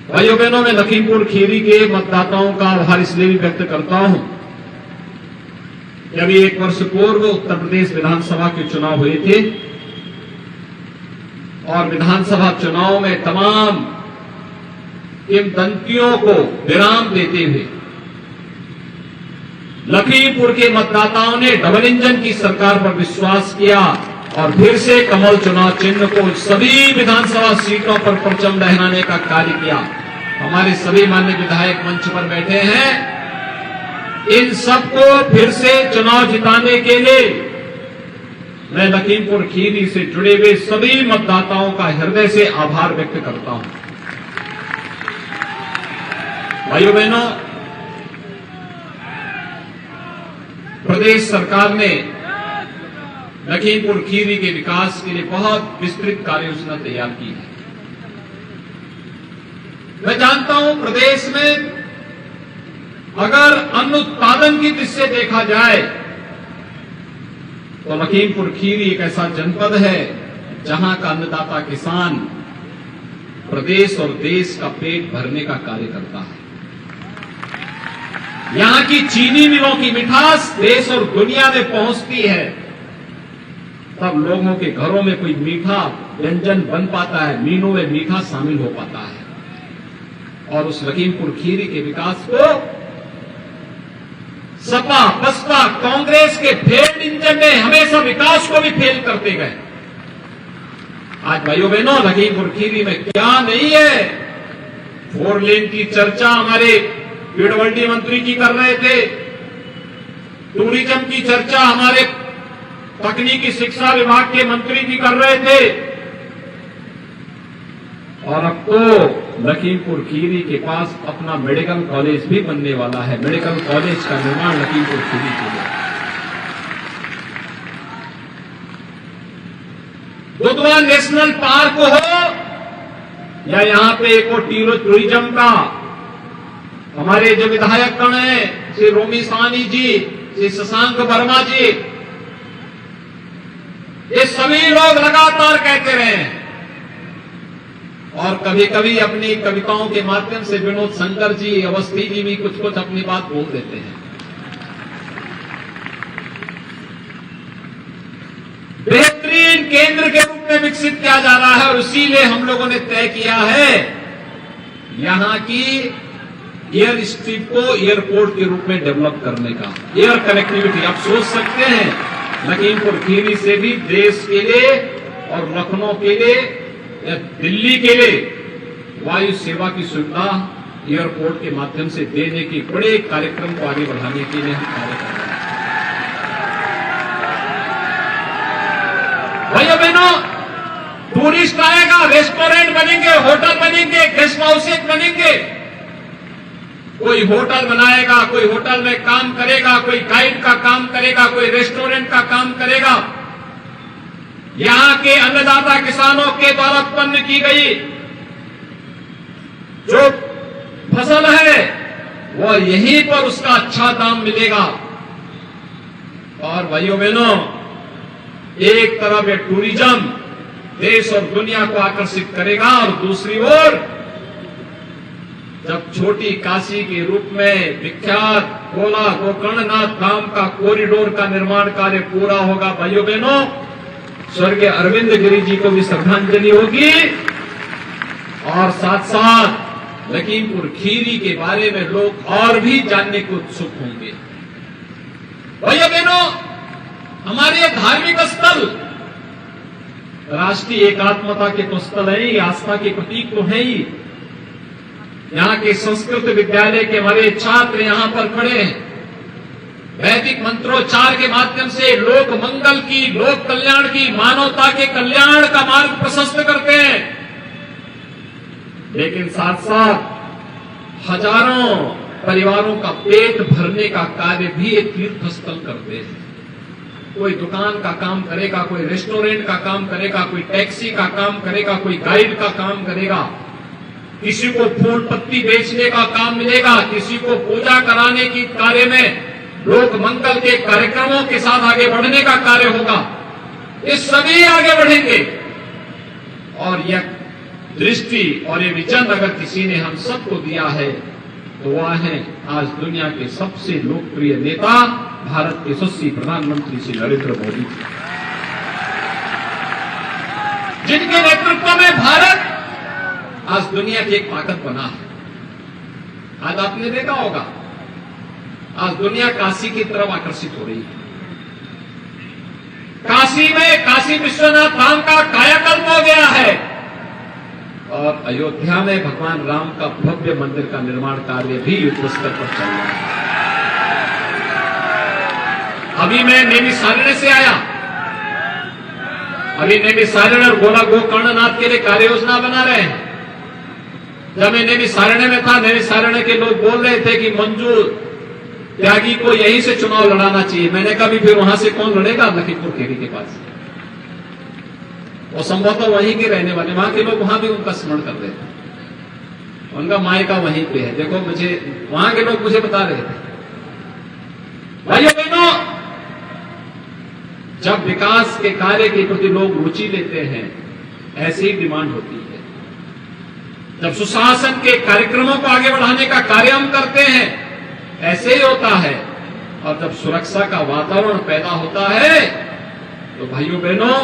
भाइयों बहनों, मैं लखीमपुर खीरी के मतदाताओं का आभार इसलिए भी व्यक्त करता हूं कि अभी 1 वर्ष पूर्व उत्तर प्रदेश विधानसभा के चुनाव हुए थे और विधानसभा चुनाव में तमाम किंवदंतियों को विराम देते हुए लखीमपुर के मतदाताओं ने डबल इंजन की सरकार पर विश्वास किया और फिर से कमल चुनाव चिन्ह को सभी विधानसभा सीटों पर परचम लहराने का कार्य किया। हमारे सभी माननीय विधायक मंच पर बैठे हैं, इन सबको फिर से चुनाव जिताने के लिए मैं लखीमपुर खीरी से जुड़े हुए सभी मतदाताओं का हृदय से आभार व्यक्त करता हूं। भाइयों बहनों, प्रदेश सरकार ने लखीमपुर खीरी के विकास के लिए बहुत विस्तृत कार्य योजना तैयार की है। मैं जानता हूं प्रदेश में अगर अन्न उत्पादन की दृष्टि से देखा जाए तो लखीमपुर खीरी एक ऐसा जनपद है जहां का अन्नदाता किसान प्रदेश और देश का पेट भरने का कार्य करता है। यहां की चीनी मिलों की मिठास देश और दुनिया में पहुंचती है, तब लोगों के घरों में कोई मीठा व्यंजन बन पाता है, मीनों में मीठा शामिल हो पाता है। और उस लखीमपुर खीरी के विकास को सपा, बसपा, कांग्रेस के फेल्ड इंजन ने हमेशा विकास को भी फेल करते गए। आज भाइयों बहनों, लखीमपुर खीरी में क्या नहीं है। 4 लेन की चर्चा हमारे पीडब्ल्यूडी मंत्री जी कर रहे थे, टूरिज्म की चर्चा हमारे तकनीकी शिक्षा विभाग के मंत्री जी कर रहे थे, और अब तो लखीमपुर खीरी के पास अपना मेडिकल कॉलेज भी बनने वाला है। मेडिकल कॉलेज का निर्माण लखीमपुर खीरी के लिए। दुधवा नेशनल पार्क हो या यहां पे एक टूरिज्म का, हमारे जो विधायक गण हैं, श्री रोमी साहनी जी, श्री शशांक वर्मा जी, ये सभी लोग लगातार कहते रहे हैं और कभी कभी अपनी कविताओं के माध्यम से विनोद शंकर जी, अवस्थी जी भी कुछ कुछ अपनी बात बोल देते हैं। बेहतरीन केंद्र के रूप में विकसित किया जा रहा है और इसीलिए हम लोगों ने तय किया है यहां की एयर स्ट्रिप को एयरपोर्ट के रूप में डेवलप करने का। एयर कनेक्टिविटी आप सोच सकते हैं, लखीमपुर खीरी से भी देश के लिए और लखनऊ के लिए या दिल्ली के लिए वायु सेवा की सुविधा एयरपोर्ट के माध्यम से देने की बड़े कार्यक्रम को आगे बढ़ाने के लिए हम कार्य कर रहे हैं। भाइयों बहनों, टूरिस्ट आएगा, रेस्टोरेंट बनेंगे, होटल बनेंगे, गेस्ट हाउसेज बनेंगे। कोई होटल बनाएगा, कोई होटल में काम करेगा, कोई गाइड का काम करेगा, कोई रेस्टोरेंट का काम करेगा। यहां के अन्नदाता किसानों के द्वारा उत्पन्न की गई जो फसल है वो यहीं पर उसका अच्छा दाम मिलेगा। और भाइयों बहनों, एक तरफ ये टूरिज्म देश और दुनिया को आकर्षित करेगा और दूसरी ओर जब छोटी काशी के रूप में विख्यात गोला गोकर्णनाथ धाम का कॉरिडोर का निर्माण कार्य पूरा होगा, भाइयों बहनों, स्वर्गीय अरविंद गिरी जी को भी श्रद्धांजलि होगी और साथ साथ लखीमपुर खीरी के बारे में लोग और भी जानने को उत्सुक होंगे। भाइयों बहनों, हमारे धार्मिक स्थल राष्ट्रीय एकात्मता के तो स्थल है ही, आस्था के प्रतीक तो है ही। यहां के संस्कृत विद्यालय के हमारे छात्र यहां पर खड़े हैं, वैदिक मंत्रोच्चार के माध्यम से लोक मंगल की, लोक कल्याण की, मानवता के कल्याण का मार्ग प्रशस्त करते हैं। लेकिन साथ साथ हजारों परिवारों का पेट भरने का कार्य भी एक तीर्थ स्थल करते हैं। कोई दुकान का काम करेगा, कोई रेस्टोरेंट का काम करेगा, कोई टैक्सी का काम करेगा, कोई गाइड का काम करेगा, किसी को फूल पत्ती बेचने का काम मिलेगा, किसी को पूजा कराने की कार्य में लोक मंगल के कार्यक्रमों के साथ आगे बढ़ने का कार्य होगा। ये सभी आगे बढ़ेंगे और यह दृष्टि और ये विजन अगर किसी ने हम सबको दिया है तो वह है आज दुनिया के सबसे लोकप्रिय नेता भारत के यशस्वी प्रधानमंत्री श्री नरेंद्र मोदी जी, जिनके नेतृत्व में भारत आज दुनिया की एक ताकत बना है। आज आपने देखा होगा आज दुनिया काशी की तरफ आकर्षित हो रही है। काशी में काशी विश्वनाथ धाम का कायाकल्प हो गया है और अयोध्या में भगवान राम का भव्य मंदिर का निर्माण कार्य भी युद्ध स्तर पर चल रहा है। अभी मैं नैमिषारण्य से आया, अभी नैमिषारण्य और गोला गोकर्णनाथ के लिए कार्य योजना बना रहे हैं। जब मैं नैमिषारण्य में था, नैमिषारण्य के लोग बोल रहे थे कि मंजू त्यागी को यहीं से चुनाव लड़ाना चाहिए। मैंने कहा भी फिर वहां से कौन लड़ेगा? लखीमपुर खीरी के पास। वो संभवतः वहीं के रहने वाले, वहां के लोग वहां भी उनका स्मरण कर रहे थे, उनका मायका वहीं पे है। देखो मुझे वहां के लोग मुझे बता रहे थे, भाइयों बहनों, जब विकास के कार्य के प्रति लोग रुचि लेते हैं ऐसी ही डिमांड होती है। जब सुशासन के कार्यक्रमों को आगे बढ़ाने का कार्य हम करते हैं ऐसे ही होता है। और जब सुरक्षा का वातावरण पैदा होता है तो भाइयों बहनों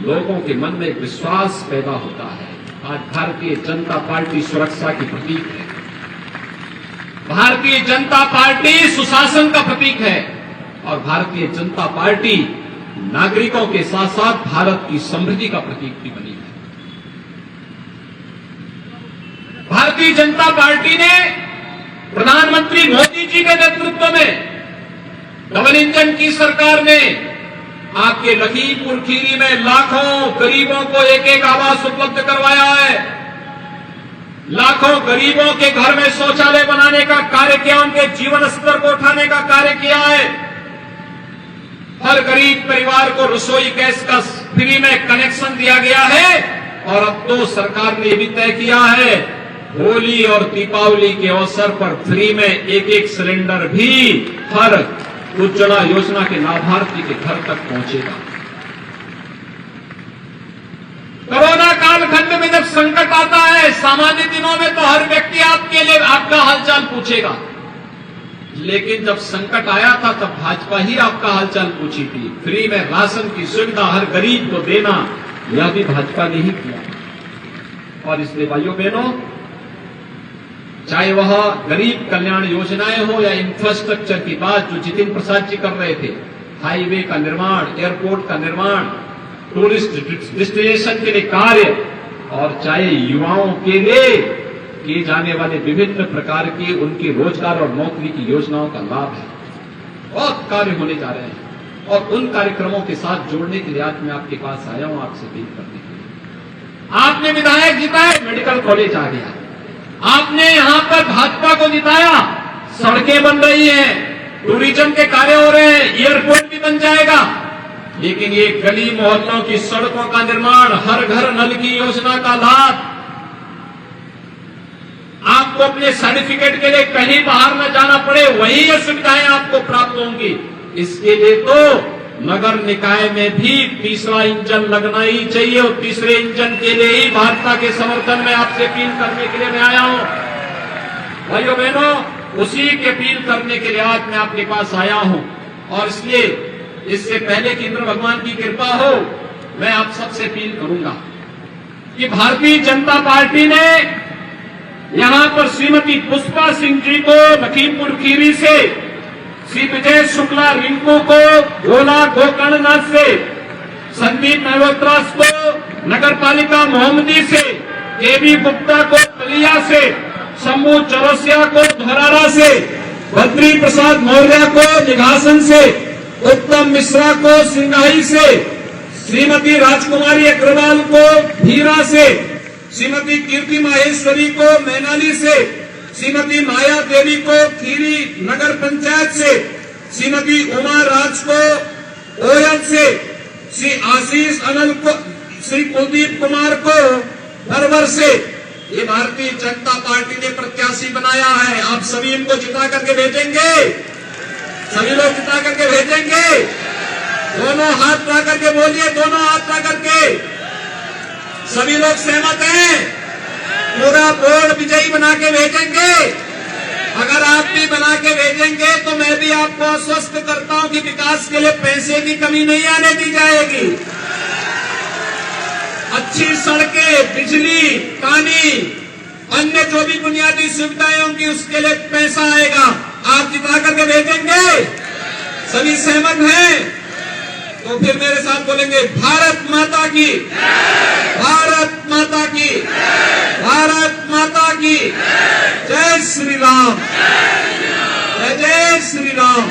लोगों के मन में एक विश्वास पैदा होता है। आज भारतीय जनता पार्टी सुरक्षा की प्रतीक है, भारतीय जनता पार्टी सुशासन का प्रतीक है और भारतीय जनता पार्टी नागरिकों के साथ साथ भारत की समृद्धि का प्रतीक भी बनी है। भारतीय जनता पार्टी ने प्रधानमंत्री मोदी जी के नेतृत्व में डबल इंजन की सरकार ने आपके लखीमपुर खीरी में लाखों गरीबों को एक एक आवास उपलब्ध करवाया है। लाखों गरीबों के घर में शौचालय बनाने का कार्य किया, उनके जीवन स्तर को उठाने का कार्य किया है। हर गरीब परिवार को रसोई गैस का फ्री में कनेक्शन दिया गया है। और अब तो सरकार ने भी तय किया है होली और दीपावली के अवसर पर फ्री में एक एक सिलेंडर भी हर उज्ज्वला योजना के लाभार्थी के घर तक पहुंचेगा। कोरोना कालखंड में जब संकट आता है, सामान्य दिनों में तो हर व्यक्ति आपके लिए आपका हालचाल पूछेगा, लेकिन जब संकट आया था तब भाजपा ही आपका हालचाल पूछी थी। फ्री में राशन की सुविधा हर गरीब को देना, यह भी भाजपा ने ही किया। और इसलिए भाइयों बहनों, चाहे वह गरीब कल्याण योजनाएं हो या इंफ्रास्ट्रक्चर की बात जो जितिन प्रसाद जी कर रहे थे, हाईवे का निर्माण, एयरपोर्ट का निर्माण, टूरिस्ट डेस्टिनेशन के लिए कार्य, और चाहे युवाओं के लिए किए जाने वाले विभिन्न प्रकार के उनके रोजगार और नौकरी की योजनाओं का लाभ है। बहुत कार्य होने जा रहे हैं और उन कार्यक्रमों के साथ जोड़ने के लिए आज मैं आपके पास आया हूं, आपसे अपील करने के लिए। आपने विधायक जिताए, मेडिकल कॉलेज आ गया। आपने यहां पर भाजपा को जिताया, सड़कें बन रही हैं, टूरिज्म के कार्य हो रहे हैं, एयरपोर्ट भी बन जाएगा। लेकिन ये गली मोहल्लों की सड़कों का निर्माण, हर घर नल की योजना का लाभ, आपको अपने सर्टिफिकेट के लिए कहीं बाहर न जाना पड़े, वही ये सुविधाएं आपको प्राप्त होंगी। इसके लिए तो नगर निकाय में भी तीसरा इंजन लगना ही चाहिए और तीसरे इंजन के लिए ही भाजपा के समर्थन में आपसे अपील करने के लिए मैं आया हूं। भाइयों बहनों, उसी की अपील करने के लिए आज मैं आपके पास आया हूं। और इसलिए इससे पहले कि इंद्र भगवान की कृपा हो, मैं आप सबसे अपील करूंगा कि भारतीय जनता पार्टी ने यहां पर श्रीमती पुष्पा सिंह जी को लखीमपुर खीरी से, श्री विजय शुक्ला रिंकू को गोला गोकर्णनाथ से, संदीप मल्होत्रा को नगर पालिका मोहम्मदी से, केबी गुप्ता को बलिया से, शंभू चौरसिया को धोरारा से, बद्री प्रसाद मौर्य को निघासन से, उत्तम मिश्रा को सिंगाई से, श्रीमती राजकुमारी अग्रवाल को भीरा से, श्रीमती कीर्ति माहेश्वरी को मैनाली से, श्रीमती माया देवी को खीरी नगर पंचायत से, श्रीमती उमा राज को ओयल से, श्री आशीष अनल को, श्री कुलदीप कुमार को भरवर से, ये भारतीय जनता पार्टी ने प्रत्याशी बनाया है। आप सभी इनको जिता करके भेजेंगे, सभी लोग जिता करके भेजेंगे। दोनों हाथ ला करके बोलिए, दोनों हाथ ला करके। सभी लोग सहमत हैं? पूरा बोर्ड विजयी बना के भेजेंगे। अगर आप भी बना के भेजेंगे तो मैं भी आपको आश्वस्त करता हूं कि विकास के लिए पैसे की कमी नहीं आने दी जाएगी। अच्छी सड़कें, बिजली, पानी, अन्य जो भी बुनियादी सुविधाएं होंगी उसके लिए पैसा आएगा। आप जिता करके भेजेंगे? सभी सहमत हैं? तो फिर मेरे साथ बोलेंगे भारत माता की, भारत माता की, भारत माता की जय श्री राम, जय जय श्री राम।